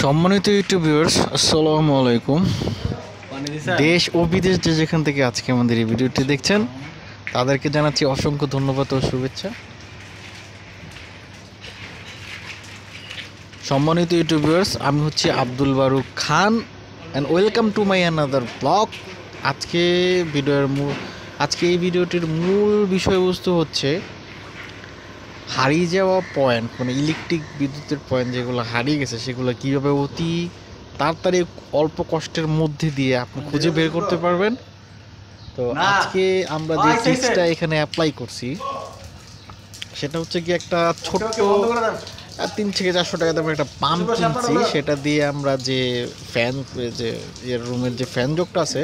সম্মানিত YouTube viewers, আসসালামু আলাইকুম। দেশ ও বিদেশ যে যেখান থেকে আজকে আমাদের এই ভিডিওটি দেখছেন তাদেরকে জানাচ্ছি অসংখ্য ধন্যবাদ ও শুভেচ্ছা। সম্মানিত ইউটিউব ভিউয়ার্স, আমি হচ্ছি Abdul Barukhan and welcome to my another blog. আজকে এই ভিডিওটির মূল বিষয়বস্তু হচ্ছে হারিয়ে যাওয়া পয়েন্ট, মানে ইলেকট্রিক বিদ্যুতের পয়েন্ট যেগুলো হারিয়ে গেছে সেগুলো কীভাবে অতি তাড়াতাড়ি অল্প কষ্টের মধ্যে দিয়ে আপনি খুঁজে বের করতে পারবেন। তো আজকে আমরা যে ট্রিক্সটা এখানে অ্যাপ্লাই করছি সেটা হচ্ছে কি, একটা ছোট্ট 3 থেকে 400 টাকা দামের একটা পাম্প কিনছি। সেটা দিয়ে আমরা যে ফ্যান, যে রুমের যে ফ্যান জোকটা আছে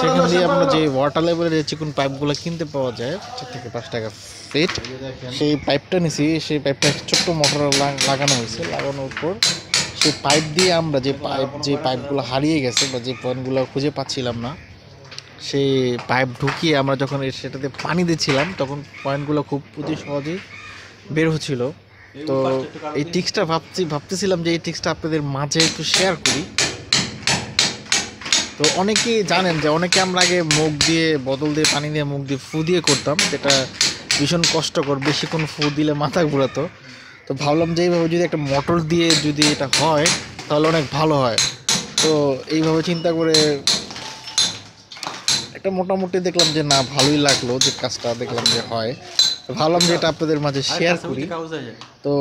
সেখান দিয়ে আমরা যে ওয়াটার লেভেলের যে চিকন পাইপগুলো কিনতে পাওয়া যায় 4 থেকে 5 টাকা ফিট, সেই পাইপটা নিছি। সেই পাইপটা ছোট্ট মোটর লাগানো হয়েছে। লাগানোর পর সেই পাইপ দিয়ে আমরা যে পাইপগুলো হারিয়ে গেছে বা যে পয়েন্টগুলো খুঁজে পাচ্ছিলাম না, সেই পাইপ ঢুকিয়ে আমরা যখন সেটাতে পানি দিচ্ছিলাম তখন পয়েন্টগুলো খুব অতি সহজেই বের হচ্ছিল। তো এই ট্রিক্সটা ভাবতেছিলাম যে এই ট্রিক্সটা আপনাদের মাঝে একটু শেয়ার করি। তো অনেকেই জানেন যে আমরা আগে মুখ দিয়ে, বোতল দিয়ে পানি দিয়ে মুখ দিয়ে ফু দিয়ে করতাম, যেটা ভীষণ কষ্টকর, বেশিক্ষণ ফু দিলে মাথা ঘুরাতো। তো ভাবলাম যে এইভাবে যদি একটা মোটর দিয়ে যদি এটা হয় তাহলে অনেক ভালো হয়। তো এইভাবে চিন্তা করে একটা মোটামুটি দেখলাম যে না, ভালোই লাগলো যে কাজটা দেখলাম যে হয়। তো ভাবলাম যে এটা আপনাদের মাঝে শেয়ার করি। তো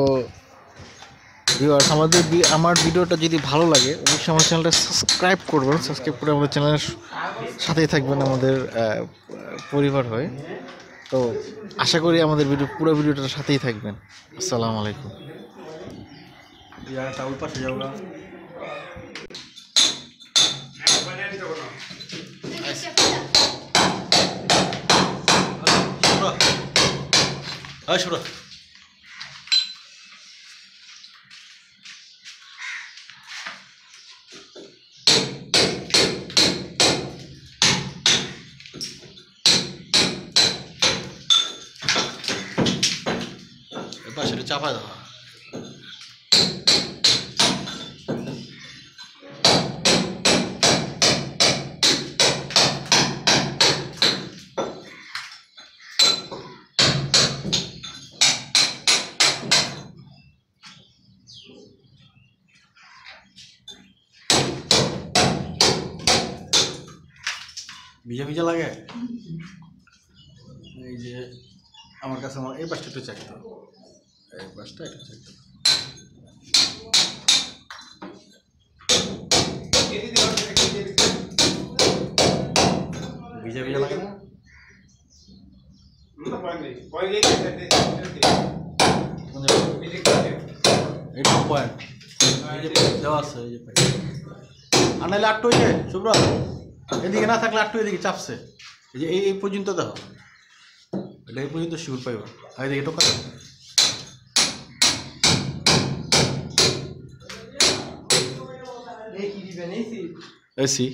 ভিউয়ার্স, আমার ভিডিওটা যদি ভালো লাগে অবশ্যই আমার চ্যানেলটা সাবস্ক্রাইব করবেন। সাবস্ক্রাইব করে আমাদের চ্যানেলের সাথেই থাকবেন, আমাদের পরিবার হয়ে। তো আশা করি আমাদের পুরো ভিডিওটার সাথেই থাকবেন। আসসালামু আলাইকুম। সেটা চাপায় দেওয়া ভিজা ভিজা লাগে। এই যে আমার কাছে এই পাশটা একটু চেক দাও, এই পাশটা একটু চেক দাও। ভিজা ভিজা লাগে না? এটা পয়েন্ট দেওয়া আছে, এই যে আর নাহলে আটটু হয়েছে শুভ্র, এদিকে না থাকলে আটটু এদিকে চাপছে। এই যে এই পর্যন্ত দেখো, এটা এই পর্যন্ত শিউর পাইব। আর এদিকে টোকা এসি।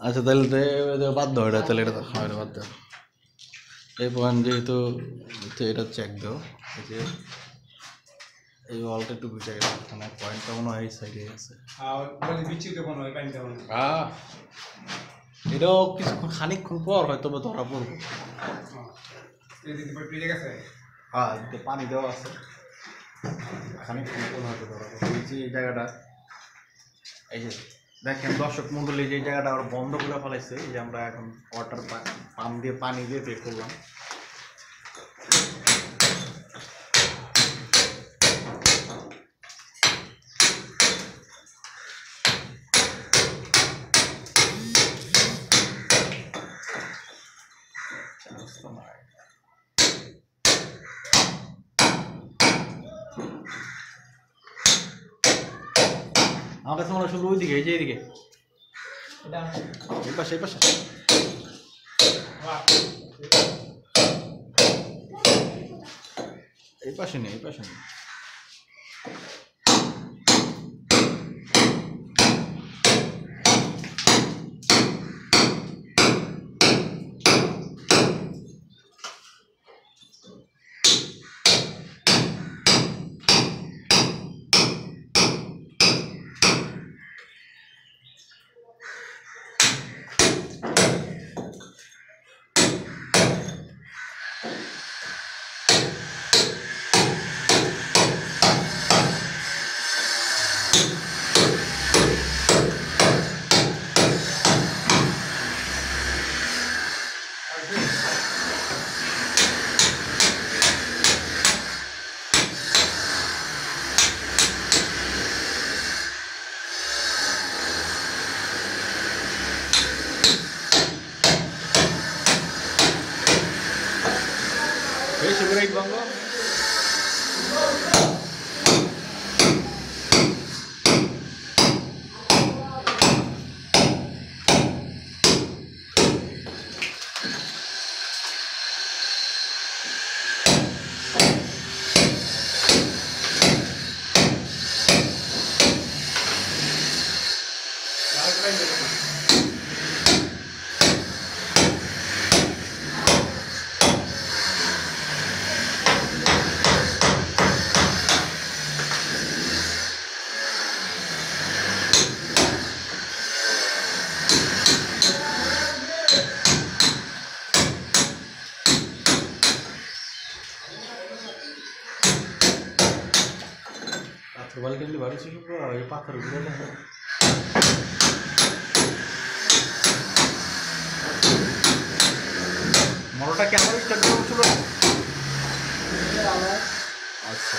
আচ্ছা তাহলে বাদ দাও এটা, তাহলে এটা হয় বাদ দাও। এই পয়েন্ট যেহেতু এটা চেক দাও। এই যে এই ওয়ালটা একটু ভিজে গেছে, মানে পয়েন্টটা মনে হয় এই সাইডে আছে। এটাও কিছুক্ষণ খানিকক্ষণ পর হয়তো ধরা পড়বে। হ্যাঁ, পানি দেওয়া আছে, খানিকক্ষণ পর হয়তো ধরা পড়বে। এই যে এই জায়গাটা, এই যে দেখেন দর্শক মন্ডলী, যে জায়গাটা আবার বন্ধ করে ফেলাইছে। এই যে আমরা এখন ওয়াটার পাম্প দিয়ে পানি দিয়ে বের করলাম। আমার কাছে মনে হয় শুধু ওইদিকে, এই যে এইদিকে, এই পাশে এই পাশে এই পাশে নেই, এই পাশে নেই। এই সুবিরাইট বঙ্গ Balik ini baru sih bro, ya pakai dulu lah. Motorটা কেমন স্টার্ট করছিল? আচ্ছা।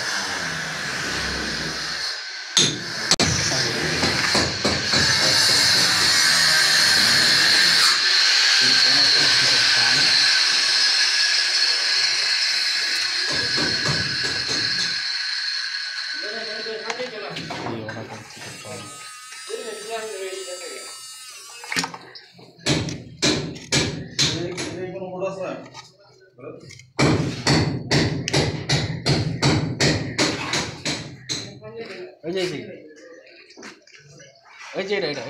এই যে এটা